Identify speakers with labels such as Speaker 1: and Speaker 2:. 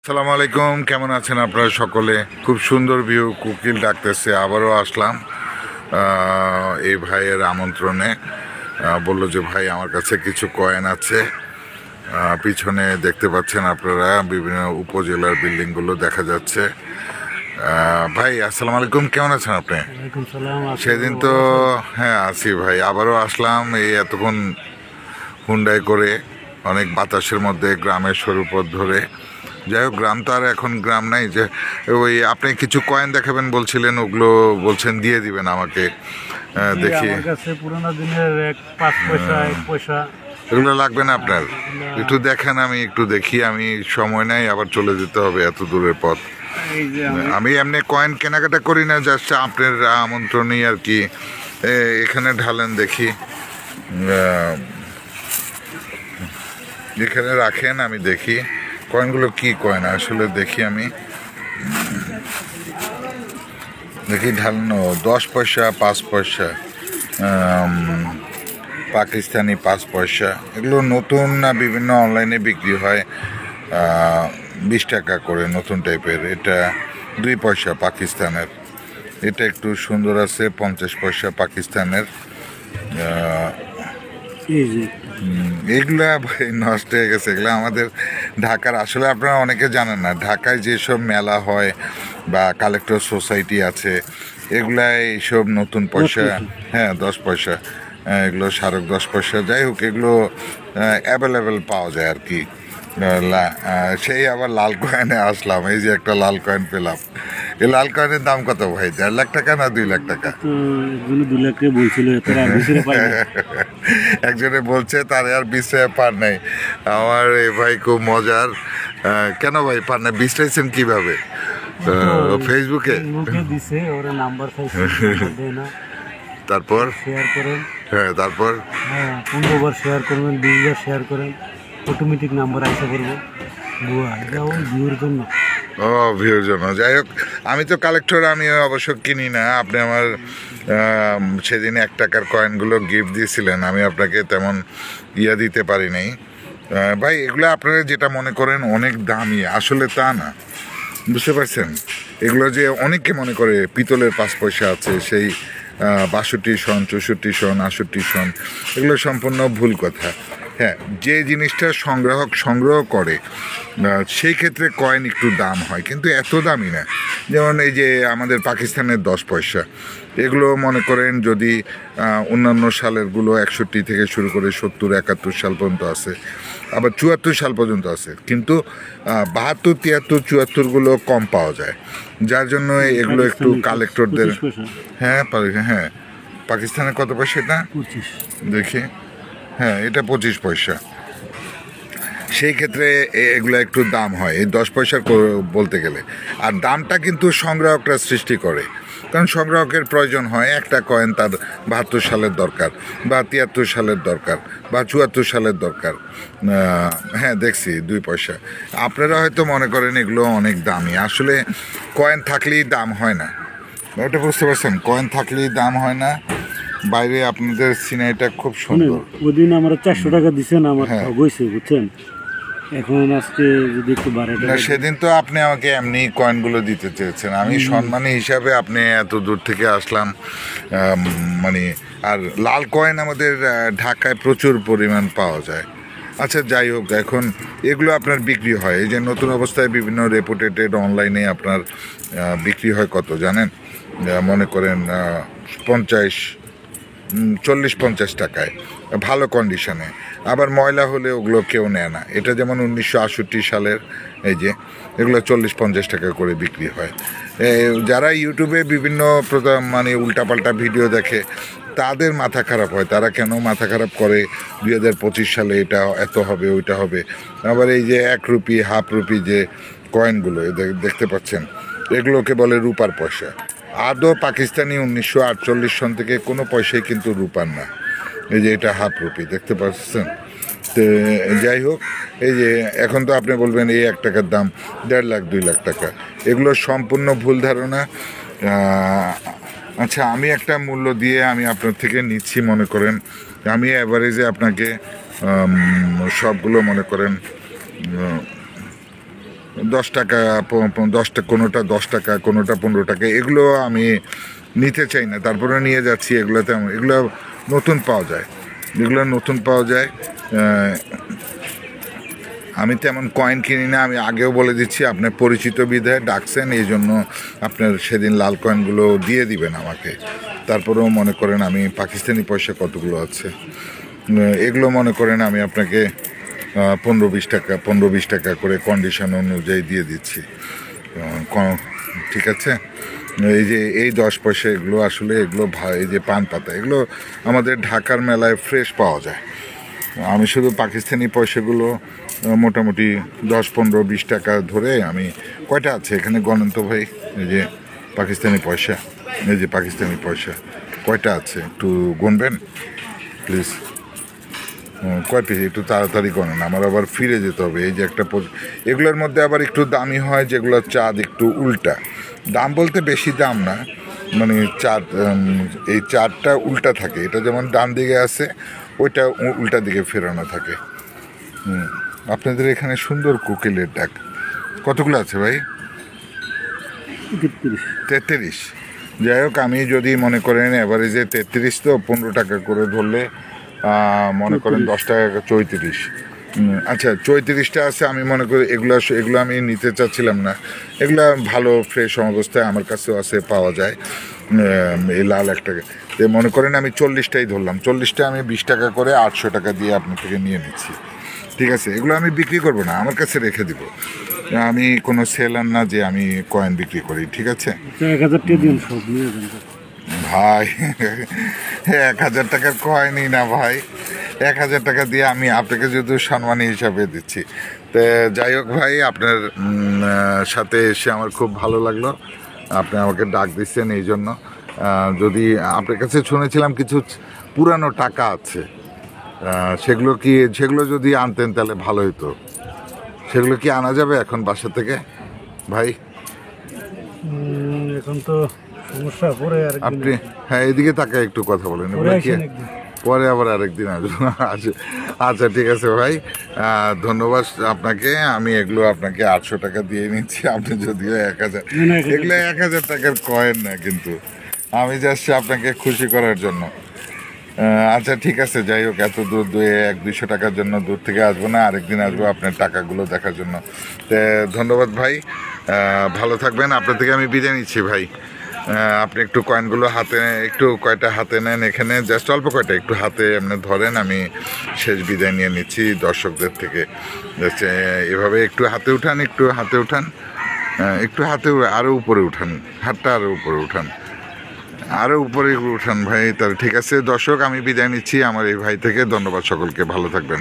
Speaker 1: আসসালামু আলাইকুম, কেমন আছেন আপনারা সকলে? খুব সুন্দর ভিউ, কোকিল ডাকতেছে। আবারও আসলাম এই ভাইয়ের আমন্ত্রণে। বললো যে ভাই আমার কাছে কিছু কয়েন আছে। পিছনে দেখতে পাচ্ছেন আপনারা বিভিন্ন উপজেলার বিল্ডিংগুলো দেখা যাচ্ছে। ভাই আসসালামু আলাইকুম, কেমন আছেন আপনি? সেদিন তো হ্যাঁ আছি ভাই, আবারও আসলাম এই এতক্ষণ হুন্ডাই করে অনেক বাতাসের মধ্যে গ্রামের সরুপথ ধরে। যাই হোক, গ্রাম তো আর এখন গ্রাম নাই। যে ওই আপনি কিছু কয়েন দেখাবেন বলছিলেন, ওগুলো বলছেন দিয়ে দিবেন আমাকে। দেখি
Speaker 2: পুরোনো দিনের 5 পয়সা 1 পয়সা
Speaker 1: এগুলো লাগবে না আপনার? একটু দেখেন, আমি একটু দেখি। আমি সময় নাই, আবার চলে যেতে হবে এত দূরের পথ। আমি এমনি কয়েন কেনাকাটা করি না, জাস্ট আপনার আমন্ত্রণই আর কি। এখানে ঢালেন দেখি, এখানে রাখেন, আমি দেখি কয়েনগুলো কি কয়েন আসলে। দেখি আমি দেখি ঢালানো 10 পয়সা 5 পয়সা, পাকিস্তানি 5 পয়সা। এগুলো নতুন না বিভিন্ন অনলাইনে বিক্রি হয় 20 টাকা করে, নতুন টাইপের। এটা 2 পয়সা পাকিস্তানের। এটা একটু সুন্দর আছে, 50 পয়সা পাকিস্তানের। এগুলা ভাই নষ্ট হয়ে গেছে। এগুলো আমাদের ঢাকার, আসলে আপনারা অনেকে জানেন না, ঢাকায় যেসব মেলা হয় বা কালেক্টর সোসাইটি আছে, এগুলা এইসব নতুন পয়সা। হ্যাঁ 10 পয়সা, এগুলো স্মারক 10 পয়সা। যাই হোক, এগুলো অ্যাভেলেবেল পাওয়া যায় আর কি। সেই আবার লাল কয়েনে আসলাম, এই যে একটা লাল কয়েন পেলাম। এই লাল কয়েনের দাম কত ভাই? 1.5 লাখ টাকা না 2 লাখ টাকা?
Speaker 2: 2 লাখ টাকা বলছিল।
Speaker 1: একজনে বলছে তার আর 20 টাকা পার নাই। আমার এই ভাই খুব মজার। কেন ভাই পার নাই? 20 টাইছেন কিভাবে? ফেসবুকে
Speaker 2: দিছে, ওরা নাম্বার
Speaker 1: তারপর
Speaker 2: শেয়ার করেন।
Speaker 1: হ্যাঁ তারপর
Speaker 2: 15 বার শেয়ার করবেন, 20 বার শেয়ার করেন, অটোমেটিক নাম্বার আসা করবো। ভিউর জন্য।
Speaker 1: ও ভিউর জন্য। যাই হোক, আমি তো কালেক্টর, আমি অবশ্য কিনি না। আপনি আমার সেদিন 1 টাকার কয়েনগুলো গিফট দিয়েছিলেন, আমি আপনাকে তেমন দিতে পারি নাই ভাই। এগুলো আপনারা যেটা মনে করেন অনেক দামি, আসলে তা না, বুঝতে পারছেন? এগুলো যে অনেকে মনে করে পিতলের 5 পয়সা আছে, সেই 62 সন 64 সন 68 সন, এগুলো সম্পূর্ণ ভুল কথা। হ্যাঁ, যে জিনিসটা সংগ্রাহক সংগ্রহ করে সেই ক্ষেত্রে কয়েন একটু দাম হয়, কিন্তু এত দামি না। যেমন এই যে আমাদের পাকিস্তানের 10 পয়সা, এগুলো মনে করেন যদি অন্যান্য সালেরগুলো 61 থেকে শুরু করে 70 71 সাল পর্যন্ত আছে, আবার 74 সাল পর্যন্ত আছে, কিন্তু 72 73 74গুলো কম পাওয়া যায়, যার জন্য এগুলো একটু কালেক্টরদের। হ্যাঁ হ্যাঁ, পাকিস্তানে কত পয়সা এটা?
Speaker 2: 25
Speaker 1: দেখি। হ্যাঁ, এটা 25 পয়সা। সেই ক্ষেত্রে এগুলো একটু দাম হয়, এই 10 পয়সার বলতে গেলে। আর দামটা কিন্তু সংগ্রাহকরা সৃষ্টি করে, কারণ সংগ্রাহকের প্রয়োজন হয় একটা কয়েন তার 72 সালের দরকার, বা 73 সালের দরকার, বা 74 সালের দরকার। হ্যাঁ দেখছি 2 পয়সা। আপনারা হয়তো মনে করেন এগুলো অনেক দামি, আসলে কয়েন থাকলেই দাম হয় না, ওটা বুঝতে পারছেন? কয়েন থাকলেই দাম হয় না। বাইরে আপনাদের সিনারিটা খুব সুন্দর।
Speaker 2: ওদিন আমরা 400 টাকা দিচ্ছেন, আমার গইছে, বুঝছেন? এখন আজকে যদি একটু বাড়ে
Speaker 1: না, সেদিন তো আপনি আমাকে এমনি কয়েনগুলো দিতে চেয়েছেন, আমি সম্মানী হিসাবে আপনি এত দূর থেকে আসলাম। মানে আর লাল কয়েন আমাদের ঢাকায় প্রচুর পরিমাণ পাওয়া যায়। আচ্ছা যাই হোক, এখন এগুলো আপনার বিক্রি হয়, এই যে নতুন অবস্থায় বিভিন্ন রেপুটেটেড অনলাইনে আপনার বিক্রি হয় কত জানেন? মনে করেন 50 40-50 টাকায়, ভালো কন্ডিশনে। আবার ময়লা হলে ওগুলো কেউ নেয় না। এটা যেমন 1968 সালের, এই যে এগুলো 40-50 টাকা করে বিক্রি হয়। যারা ইউটিউবে বিভিন্ন মানে উল্টাপাল্টা ভিডিও দেখে, তাদের মাথা খারাপ হয়। তারা কেন মাথা খারাপ করে? 2025 সালে এটা এত হবে, ওইটা হবে। আবার এই যে 1 রুপি 1/2 রুপি যে কয়েনগুলো দেখতে পাচ্ছেন, এগুলোকে বলে রূপার পয়সা। আদৌ পাকিস্তানি 1948 সন থেকে কোনো পয়সাই কিন্তু রূপার না। এই যে এটা 1/2 রুপি, দেখতে পাচ্ছেন? তো যাই হোক, এই যে এখন তো আপনি বলবেন এই 1 টাকার দাম 1.5 লাখ 2 লাখ টাকা, এগুলো সম্পূর্ণ ভুল ধারণা। আচ্ছা, আমি একটা মূল্য দিয়ে আমি আপনার থেকে নিচ্ছি, মনে করেন আমি অ্যাভারেজে আপনাকে সবগুলো মনে করেন 10 টাকা 10 টাকা, কোনোটা 10 টাকা, কোনোটা 15 টাকা, এগুলো আমি নিতে চাই না, তারপরে নিয়ে যাচ্ছি। এগুলো নতুন পাওয়া যায়, এগুলো নতুন পাওয়া যায়। আমি তেমন কয়েন কিনি না, আমি আগেও বলে দিচ্ছি, আপনার পরিচিত বিধায় ডাকছেন, এই জন্য আপনার সেদিন লাল কয়েনগুলো দিয়ে দিবেন আমাকে। তারপরেও মনে করেন আমি পাকিস্তানি পয়সা কতগুলো আছে, এগুলো মনে করেন আমি আপনাকে 15-20 টাকা করে কন্ডিশন অনুযায়ী দিয়ে দিচ্ছি। ঠিক আছে। এই যে এই 10 পয়সা, এগুলো আসলে এগুলো এই যে পান পাতা, এগুলো আমাদের ঢাকার মেলায় ফ্রেশ পাওয়া যায়। আমি শুধু পাকিস্তানি পয়সাগুলো মোটামুটি 10-15-20 টাকা ধরে, আমি কয়টা আছে এখানে গণেন তো ভাই, এই যে পাকিস্তানি পয়সা, এই যে পাকিস্তানি পয়সা কয়টা আছে একটু গুনবেন প্লিজ। কয় পিস একটু তাড়াতাড়ি গণেন, আমার আবার ফিরে যেতে হবে। এই যে একটা এগুলোর মধ্যে আবার একটু দামি হয়, যেগুলো চাঁদ একটু উল্টা, দাম বলতে বেশি দাম না, মানে চাঁদ, এই চাঁদটা উল্টা থাকে, এটা যেমন ডান দিকে আছে, ওইটা উল্টা দিকে ফেরানো থাকে। আপনাদের এখানে সুন্দর কোকিলের ডাক। কতগুলো আছে ভাই? 33। যাই হোক, আমি যদি মনে করেন অ্যাভারেজে 33, তো 15 টাকা করে ধরলে মনে করেন 10 টাকা 34। আচ্ছা, 34টা আছে। আমি মনে করি এগুলো আমি নিতে চাচ্ছিলাম না, এগুলো ভালো ফ্রেশ অবস্থায় আমার কাছেও আছে, পাওয়া যায়। এই লাল একটাকে মনে করেন আমি 40টাই ধরলাম, 40টা আমি 20 টাকা করে 800 টাকা দিয়ে আপনার থেকে নিয়ে নিচ্ছি। ঠিক আছে, এগুলো আমি বিক্রি করব না, আমার কাছে রেখে দিব। আমি কোনো সেলার না যে আমি কয়েন বিক্রি করি। ঠিক আছে
Speaker 2: 1000 টাকা দিন সব নিয়ে যান
Speaker 1: ভাই, 1000 টাকার কয়েনই না ভাই, 1000 টাকা দিয়ে আমি আপনাকে যদি সম্মানী হিসাবে দিচ্ছি। তো যাই হোক ভাই, আপনার সাথে এসে আমার খুব ভালো লাগলো, আপনি আমাকে ডাক দিচ্ছেন এই জন্য। যদি আপনার কাছে শুনেছিলাম কিছু পুরানো টাকা আছে, সেগুলো যদি আনতেন তাহলে ভালো হতো। সেগুলো কি আনা যাবে এখন বাসা থেকে ভাই?
Speaker 2: এখন তো সমস্যা, পরে আর
Speaker 1: আপনি হ্যাঁ, এদিকে তাকে একটু কথা বলেন, এগুলো কি পরে আবার আরেকদিন আসবো। আচ্ছা ঠিক আছে ভাই, ধন্যবাদ আপনাকে। আমি এগুলো আপনাকে 800 টাকা দিয়ে নিচ্ছি, আপনি যদিও 1000, এগুলো 1000 টাকার কয়েন না, কিন্তু আমি যাচ্ছি আপনাকে খুশি করার জন্য। আচ্ছা ঠিক আছে, যাই হোক, এত দূর 100-200 টাকার জন্য দূর থেকে আসবো না, আরেকদিন আসবো আপনার টাকাগুলো দেখার জন্য। তো ধন্যবাদ ভাই, ভালো থাকবেন। আপনার থেকে আমি বিদায় নিচ্ছি ভাই। আপনি একটু কয়েনগুলো কয়টা হাতে নেন, এখানে জাস্ট অল্প কয়টা একটু হাতে এমনি ধরেন, আমি শেষ বিদায় নিয়ে নিচ্ছি দর্শকদের থেকে। এভাবে একটু হাতে উঠান, একটু হাতে আরও উপরে উঠান, হাতটা আরও উপরে উঠান, আরও উপরে উঠান ভাই। তাহলে ঠিক আছে দর্শক, আমি বিদায় নিচ্ছি আমার এই ভাই থেকে। ধন্যবাদ সকলকে, ভালো থাকবেন।